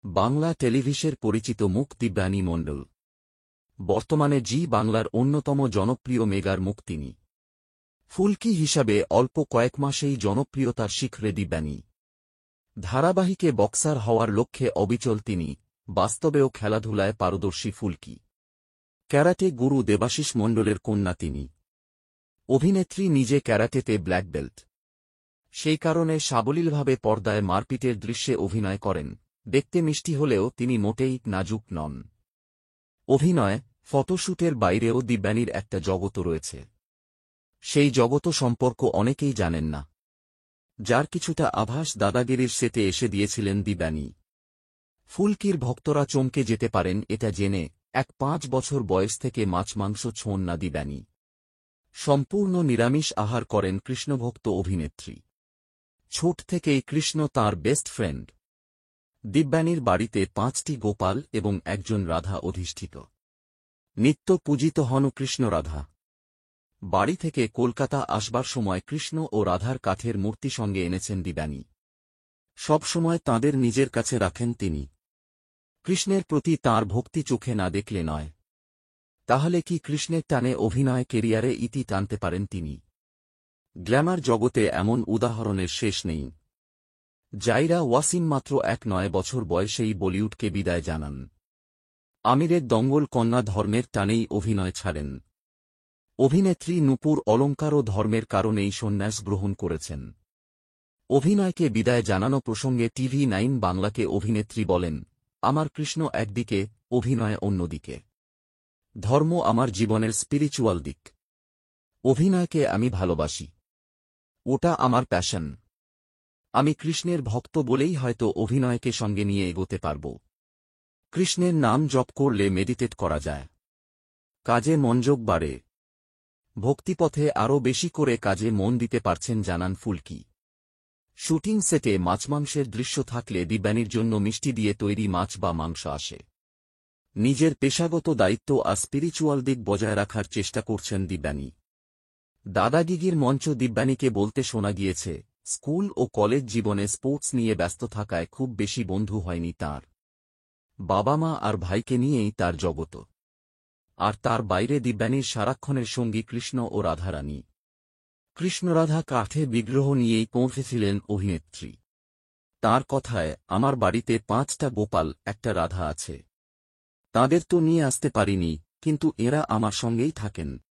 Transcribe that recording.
বাংলা টেলিভিশনের পরিচিত মুখ দিব্যানী মণ্ডল। বর্তমানে জি বাংলার অন্যতম জনপ্রিয় মেগার মুখ তিনি। ফুলকি হিসাবে অল্প কয়েক মাসেই জনপ্রিয়তার শিখরে দিব্যানী। ধারাবাহিকে বক্সার হওয়ার লক্ষ্যে অবিচল তিনি, বাস্তবেও খেলাধুলায় পারদর্শী ফুলকি। ক্যারাটে গুরু দেবাশিস মণ্ডলের কন্যা তিনি। অভিনেত্রী নিজে ক্যারাটেতে ব্ল্যাক বেল্ট। সেই কারণে সাবলীলভাবে পর্দায় মারপিটের দৃশ্যে অভিনয় করেন। দেখতে মিষ্টি হলেও তিনি মোটেই নাজুক নন। অভিনয়, ফটোশ্যুটের বাইরেও দিব্যানীর একটা জগৎ রয়েছে। সেই জগৎ সম্পর্ক অনেকেই জানেন না, যার কিছুটা আভাস দাদাগিরির সেটে এসে দিয়েছিলেন দিব্যানী। ফুলকির ভক্তরা চমকে যেতে পারেন এটা জেনে, ৫ বছর বয়স থেকে মাছ মাংস ছোঁন না দিব্যানী। সম্পূর্ণ নিরামিষ আহার করেন কৃষ্ণভক্ত অভিনেত্রী। ছোট থেকেই কৃষ্ণ তাঁর বেস্ট ফ্রেন্ড। দিব্যানীর বাড়িতে ৫টি গোপাল এবং একজন রাধা অধিষ্ঠিত। নিত্য পূজিত হন কৃষ্ণ রাধা। বাড়ি থেকে কলকাতা আসবার সময় কৃষ্ণ ও রাধার কাঠের মূর্তি সঙ্গে এনেছেন দিব্যানী। সবসময় তাঁদের নিজের কাছে রাখেন তিনি। কৃষ্ণের প্রতি তাঁর ভক্তি চোখে না দেখলে নয়। তাহলে কি কৃষ্ণের টানে অভিনয় কেরিয়ারে ইতি টানতে পারেন তিনি? গ্ল্যামার জগতে এমন উদাহরণের শেষ নেই। জাইরা ওয়াসিম মাত্র ৯ বছর বয়সেই বলিউডকে বিদায় জানান। আমিরের দঙ্গল কন্যা ধর্মের টানেই অভিনয় ছাড়েন। অভিনেত্রী নূপুর অলঙ্কারও ধর্মের কারণেই সন্ন্যাস গ্রহণ করেছেন। অভিনয়কে বিদায় জানানো প্রসঙ্গে TV9 বাংলাকে অভিনেত্রী বলেন, আমার কৃষ্ণ একদিকে, অভিনয় অন্যদিকে। ধর্ম আমার জীবনের স্পিরিচুয়াল দিক। অভিনয়কে আমি ভালোবাসি। ওটা আমার প্যাশন। আমি কৃষ্ণের ভক্ত বলেই হয়তো অভিনয়কে সঙ্গে নিয়ে এগোতে পারব। কৃষ্ণের নাম জপ করলে মেডিটেট করা যায়। কাজে মনোযোগ বাড়ে। ভক্তিপথে আরও বেশি করে কাজে মন দিতে পারছেন জানান ফুলকি। শুটিং সেটে মাছ-মাংসের দৃশ্য থাকলে দিব্যানীর জন্য মিষ্টি দিয়ে তৈরি মাছ বা মাংস আসে। নিজের পেশাগত দায়িত্ব আর স্পিরিচুয়াল দিক বজায় রাখার চেষ্টা করছেন দিব্যানী। দাদাগিরির মঞ্চ দিব্যানীকে বলতে শোনা গিয়েছে, স্কুল ও কলেজ জীবনে স্পোর্টস নিয়ে ব্যস্ত থাকায় খুব বেশি বন্ধু হয়নি তাঁর। বাবা মা আর ভাইকে নিয়েই তার জগৎ। আর তার বাইরে দিব্যানীর সারাক্ষণের সঙ্গী কৃষ্ণ ও রাধারানী। কৃষ্ণরাধা কাঠে বিগ্রহ নিয়েই পৌঁছেছিলেন অভিনেত্রী। তাঁর কথায়, আমার বাড়িতে ৫টা গোপাল, একটা রাধা আছে। তাঁদের তো নিয়ে আসতে পারিনি, কিন্তু এরা আমার সঙ্গেই থাকেন।